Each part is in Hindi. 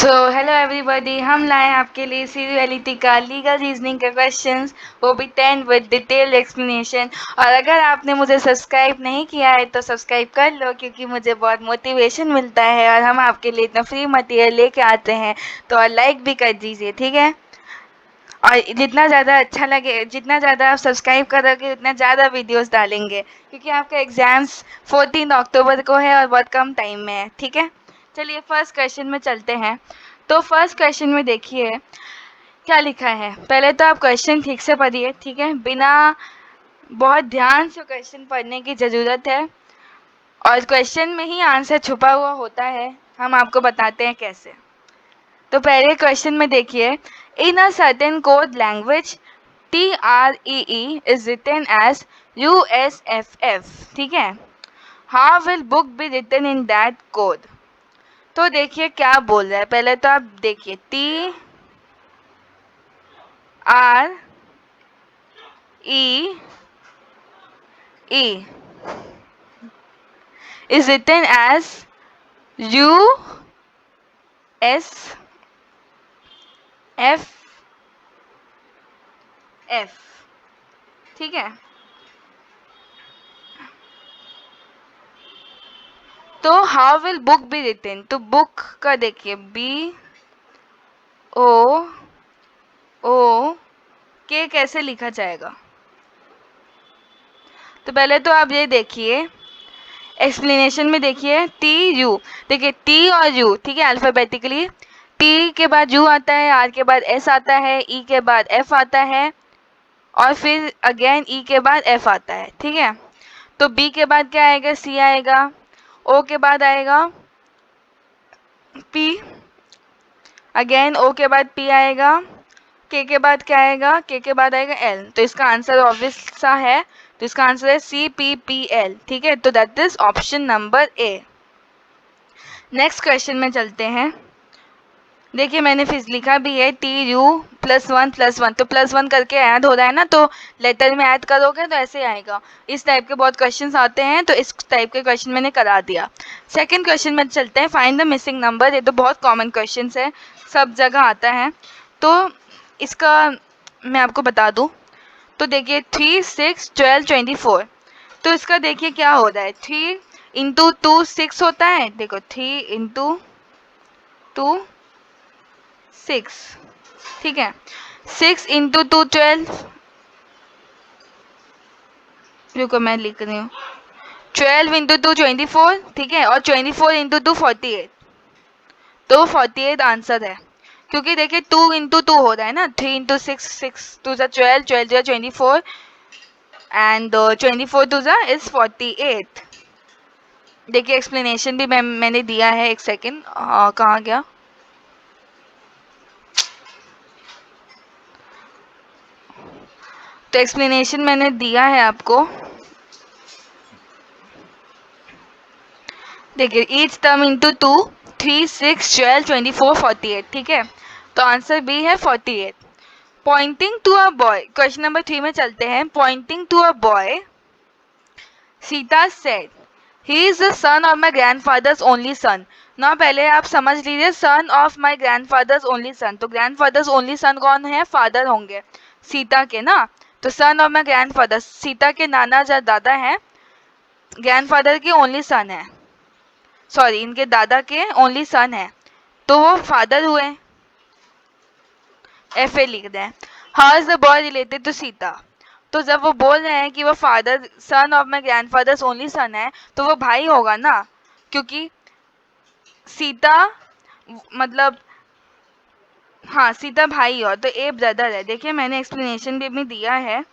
हेलो एवरीबॉडी, हम लाए हैं आपके लिए सी रियलिटी का लीगल रीजनिंग के क्वेश्चंस, वो भी 10 विद डिटेल्ड एक्सप्लेनेशन। और अगर आपने मुझे सब्सक्राइब नहीं किया है तो सब्सक्राइब कर लो, क्योंकि मुझे बहुत मोटिवेशन मिलता है और हम आपके लिए इतना फ्री मटेरियल लेके आते हैं। तो और लाइक भी कर दीजिए, ठीक है। और जितना ज़्यादा अच्छा लगे, जितना ज़्यादा आप सब्सक्राइब करोगे उतना ज़्यादा वीडियोस डालेंगे, क्योंकि आपका एग्ज़ाम्स 14 अक्टूबर को है और बहुत कम टाइम में है, ठीक है। चलिए फर्स्ट क्वेश्चन में चलते हैं। तो फर्स्ट क्वेश्चन में देखिए क्या लिखा है। पहले तो आप क्वेश्चन ठीक से पढ़िए, ठीक है। बिना बहुत ध्यान से क्वेश्चन पढ़ने की ज़रूरत है, और क्वेश्चन में ही आंसर छुपा हुआ होता है। हम आपको बताते हैं कैसे। तो पहले क्वेश्चन में देखिए, in a certain code language TREE is written as USFF, ठीक है। How will book be written in that code. तो देखिए क्या बोल रहा है। पहले तो आप देखिए, TREE is written as USFF, ठीक है। तो how will book be written, तो बुक का देखिए BOOK कैसे लिखा जाएगा। तो पहले तो आप ये देखिए, एक्सप्लेनेशन में देखिए TU, देखिए T और U, ठीक है, अल्फ़ाबेटिकली। T के बाद U आता है, R के बाद S आता है, E के बाद F आता है, और फिर अगेन E के बाद F आता है, ठीक है। तो B के बाद क्या आएगा, C आएगा। O के बाद आएगा P, अगेन O के बाद P आएगा। K के बाद क्या आएगा, K के बाद आएगा L। तो इसका आंसर ऑब्वियस सा है, तो इसका आंसर है CPPL, ठीक है। तो that is option number A। Next question में चलते हैं। देखिए मैंने फिर लिखा भी है TU+1+1, तो +1 करके ऐड हो रहा है ना, तो लेटर में ऐड करोगे तो ऐसे आएगा। इस टाइप के बहुत क्वेश्चंस आते हैं, तो इस टाइप के क्वेश्चन मैंने करा दिया। सेकंड क्वेश्चन में चलते हैं, फाइंड द मिसिंग नंबर। ये तो बहुत कॉमन क्वेश्चन है, सब जगह आता है। तो इसका मैं आपको बता दूँ, तो देखिए 3, 6, 12, 24। तो इसका देखिए क्या हो रहा है, 3 इंटू 2 6 होता है। देखो 3 इंटू 2 6, ठीक है। 6 इंटू 2 12, रुको मैं लिख रही हूँ। 12 इंटू 2 24, ठीक है। और 24 इंटू 2 48, तो 48 आंसर है। क्योंकि देखिए 2 इंटू 2 हो रहा है ना, 3 इंटू 6, 6 2 12, 12 24, एंड 24 2 इज 48। देखिए एक्सप्लेनेशन भी मैंने दिया है, एक सेकेंड, कहाँ गया। तो एक्सप्लेनेशन मैंने दिया है आपको, देखिए ईच टर्म इंटू 2, 3, 6, 12, 24, 48, ठीक है। तो आंसर बी है 48। Pointing to a boy, question number 3 में चलते हैं। Pointing to a boy, Sita said he is the son of my grandfather's only son. ना पहले आप समझ लीजिए, son of my grandfather's only son, तो ग्रैंडफादर्स ओनली सन कौन है, फादर होंगे सीता के ना। तो सन ऑफ माई ग्रैंडफादर, सीता के नाना जो दादा हैं, ग्रैंडफादर के ओनली सन है, सॉरी इनके दादा के ओनली सन है, तो वो फादर हुए। FA लिख दें। How is the boy related to Sita. तो जब वो बोल रहे हैं कि वो father, son of my grandfather's only son है, तो वो भाई होगा ना, क्योंकि सीता मतलब, हाँ सीता भाई हो, तो ए ब्रदर है। देखिए मैंने एक्सप्लेनेशन भी दिया है।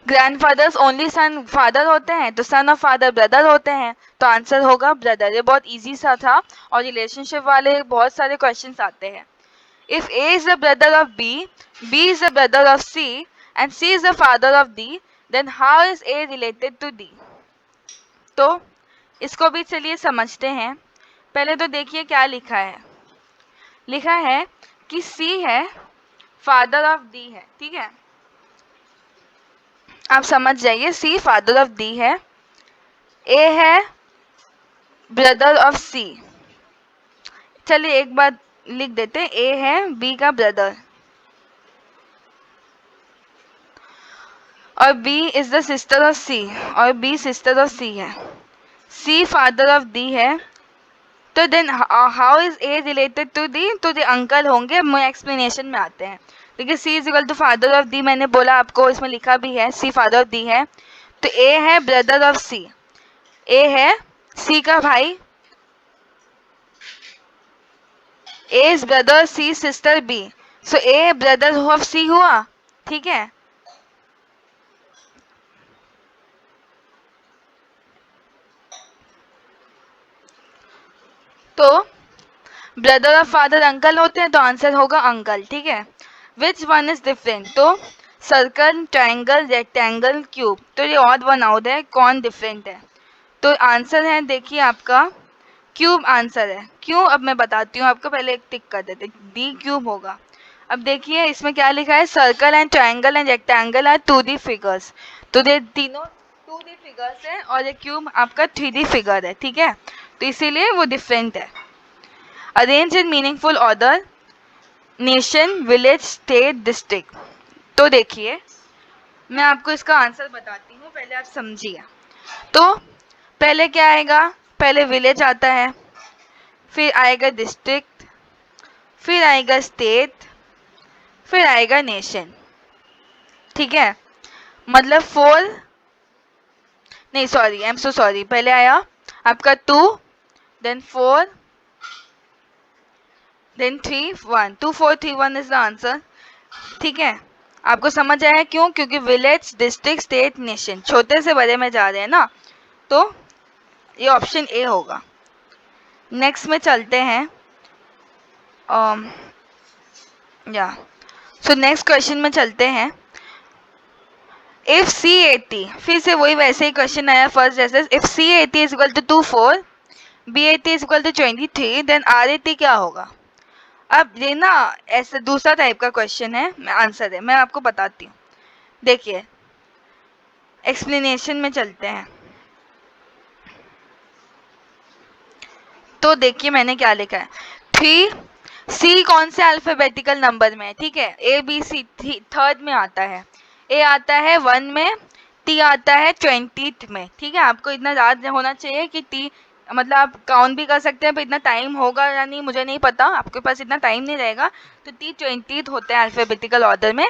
ग्रैंडफादर्स ओनली सन फादर होते हैं, तो सन ऑफ फादर ब्रदर होते हैं, तो आंसर होगा ब्रदर। ये बहुत इजी सा था, और रिलेशनशिप वाले बहुत सारे क्वेश्चंस आते हैं। If A is the brother of B, B is the brother of C, and C is the father of D, then how is A related to D? तो इसको भी चलिए समझते हैं। पहले तो देखिए क्या लिखा है। लिखा है कि C है, फादर ऑफ D है, ठीक है। आप समझ जाइए, C फादर ऑफ D है, A है ब्रदर ऑफ C, चलिए एक बात लिख देते हैं, ए है बी का ब्रदर और B is the sister of C, और बी सिस्टर ऑफ सी है, सी फादर ऑफ डी है, तो then how is A related to D, तो दी अंकल होंगे। मैं एक्सप्लेनेशन में आते हैं। देखिए C is equal to father of D, मैंने बोला आपको, इसमें लिखा भी है सी फादर ऑफ दी है, तो ए है ब्रदर ऑफ सी, ए है सी का भाई, A is brother C sister B, so A brother of C हुआ, ठीक है। तो ब्रदर ऑफ फादर अंकल होते हैं, तो आंसर होगा अंकल, ठीक है। विच वन इज डिफरेंट, तो सर्कल, ट्राइंगल, रेक्टेंगल, क्यूब, तो ये ऑड वन आउट है, कौन डिफरेंट है, तो आंसर है देखिए आपका क्यूब आंसर है। क्यों, अब मैं बताती हूँ आपको, पहले एक टिक कर देते, डी क्यूब होगा। अब देखिए इसमें क्या लिखा है, circle and triangle and rectangle are 2D figures, तो ये तीनों 2D फिगर्स है और ये क्यूब आपका 3D फिगर है, ठीक है, तो इसीलिए वो डिफरेंट है। Arrange in meaningful order, nation, village, state, district, तो देखिए मैं आपको इसका आंसर बताती हूँ, पहले आप समझिए। तो पहले क्या आएगा, पहले विलेज आता है, फिर आएगा डिस्ट्रिक्ट, फिर आएगा स्टेट, फिर आएगा नेशन, ठीक है। मतलब 4, नहीं sorry, I am so sorry, पहले आया आपका 2, then 4, then 3, 1, 2 4 3 1 is the answer, ठीक है। आपको समझ आया क्यों, क्योंकि विलेज, डिस्ट्रिक्ट, स्टेट, नेशन छोटे से बड़े में जा रहे हैं ना, तो ये ऑप्शन ए होगा। नेक्स्ट में चलते हैं, या सो नेक्स्ट क्वेश्चन में चलते हैं। इफ C80, फिर से वही वैसे ही क्वेश्चन आया फर्स्ट जैसे, if C80 is equal to 24, B80 is equal to 23, then R80 क्या होगा। अब ये ना ऐसे दूसरा टाइप का क्वेश्चन है, आंसर है, मैं आपको बताती हूँ। देखिए एक्सप्लेनेशन में चलते हैं, तो देखिए मैंने क्या लिखा है, 3 C कौन से अल्फाबेटिकल नंबर में है, ठीक है, A B C थर्ड में आता है, A आता है 1 में, T आता है 20th में, ठीक है। आपको इतना याद होना चाहिए कि T मतलब आप काउंट भी कर सकते हैं, पर इतना टाइम होगा या नहीं मुझे नहीं पता, आपके पास इतना टाइम नहीं रहेगा, तो T 20th होता है अल्फाबेटिकल ऑर्डर में,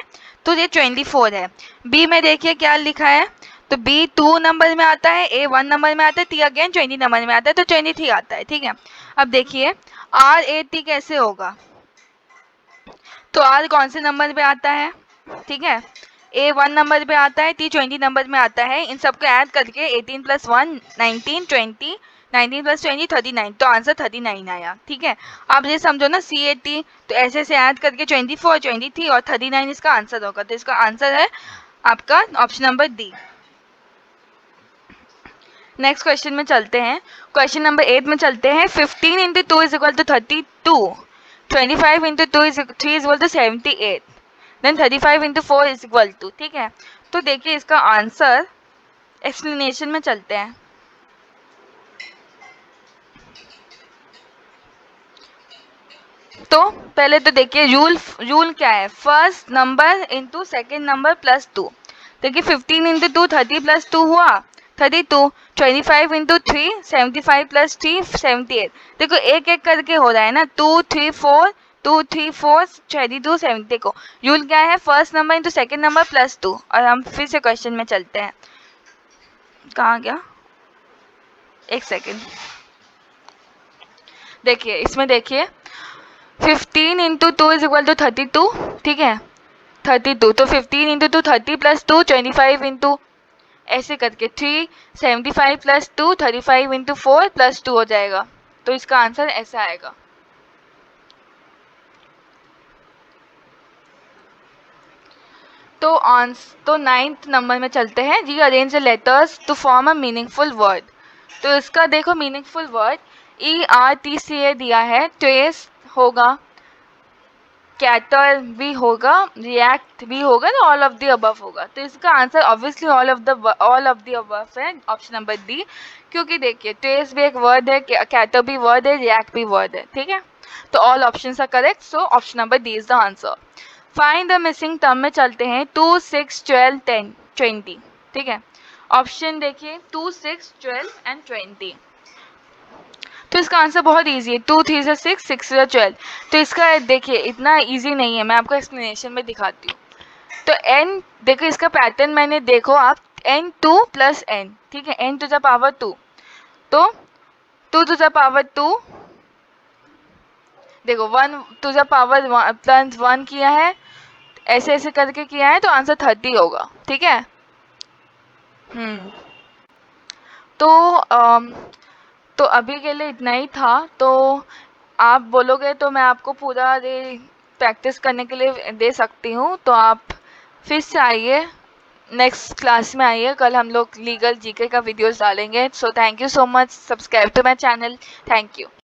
तो ये 24 है। B में देखिए क्या लिखा है, तो B 2 नंबर में आता है, A 1 नंबर में आता है, T अगेन 20 नंबर में आता है, तो 23 आता है, ठीक है। अब देखिए R80 कैसे होगा, तो R कौन से नंबर पे आता है, ठीक है, A 1 नंबर पे आता है, T 20 नंबर में आता है, इन सबको ऐड करके 18 + 1 19 20, 19 + 20 39, तो आंसर 39 आया, ठीक है। आप ये समझो ना C80, तो ऐसे से ऐड करके 24 23 और 39 इसका आंसर होगा, तो इसका आंसर है आपका option number D. Next question में चलते हैं, क्वेश्चन नंबर 8 में चलते हैं। 15 × 2 = 32, 25 × 2 is 3 = 78, then 35 × 4 is equal to, ठीक है। तो देखिए इसका आंसर, एक्सप्लेनेशन में चलते हैं। तो पहले तो देखिए रूल क्या है, first number into second number plus 2। देखिए 15 × 2 30 + 2 हुआ 32, 25 × 3 75 + 3 78। देखो एक एक करके हो रहा है ना, 2 3 4 2 3 4 32 70। देखो रूल क्या है, first number into second number plus 2। और हम फिर से क्वेश्चन में चलते हैं, कहाँ गया, एक सेकेंड। देखिए इसमें देखिए 15 × 2 = 32, ठीक है, 32, तो 15 × 2 30 + 2 25 × ऐसे करके 3 75 + 2 35 × 4 + 2 हो जाएगा, तो इसका आंसर ऐसा आएगा। तो 9th नंबर में चलते हैं, rearrange the letters to form a meaningful word. तो इसका देखो मीनिंगफुल वर्ड ERTCA दिया है, ट्रेस होगा, कैटर भी होगा, रिएक्ट भी होगा, ना ऑल ऑफ द अबव होगा, तो इसका answer obviously all of the above है, ऑप्शन नंबर डी। क्योंकि देखिए ट्रेस भी एक वर्ड है, कैटर भी वर्ड है, रिएक्ट भी वर्ड है, ठीक है। तो all options are correct, so option number D is the answer. Find the missing term में चलते हैं 2, 6, 12, 10, 20। ठीक है, ऑप्शन देखिए 2, 6, 12 एंड 20। तो इसका आंसर बहुत इजी है, 2 3 से 6, 6 से 12। तो इसका देखिए इतना इजी नहीं है, मैं आपको एक्सप्लेनेशन में दिखाती हूँ। तो n देखो, इसका पैटर्न मैंने देखो आप, n2 प्लस n, ठीक है, n टू द पावर 2, तो 2 टू द पावर 2, देखो 1 टू द पावर प्लस 1 किया है, ऐसे ऐसे करके किया है, तो आंसर 30 होगा। ठीक है, तो तो अभी के लिए इतना ही था। तो आप बोलोगे तो मैं आपको पूरा डे प्रैक्टिस करने के लिए दे सकती हूँ। तो आप फिर से आइए, नेक्स्ट क्लास में आइए, कल हम लोग लीगल जीके का वीडियोस डालेंगे। So thank you so much, subscribe to my channel, thank you.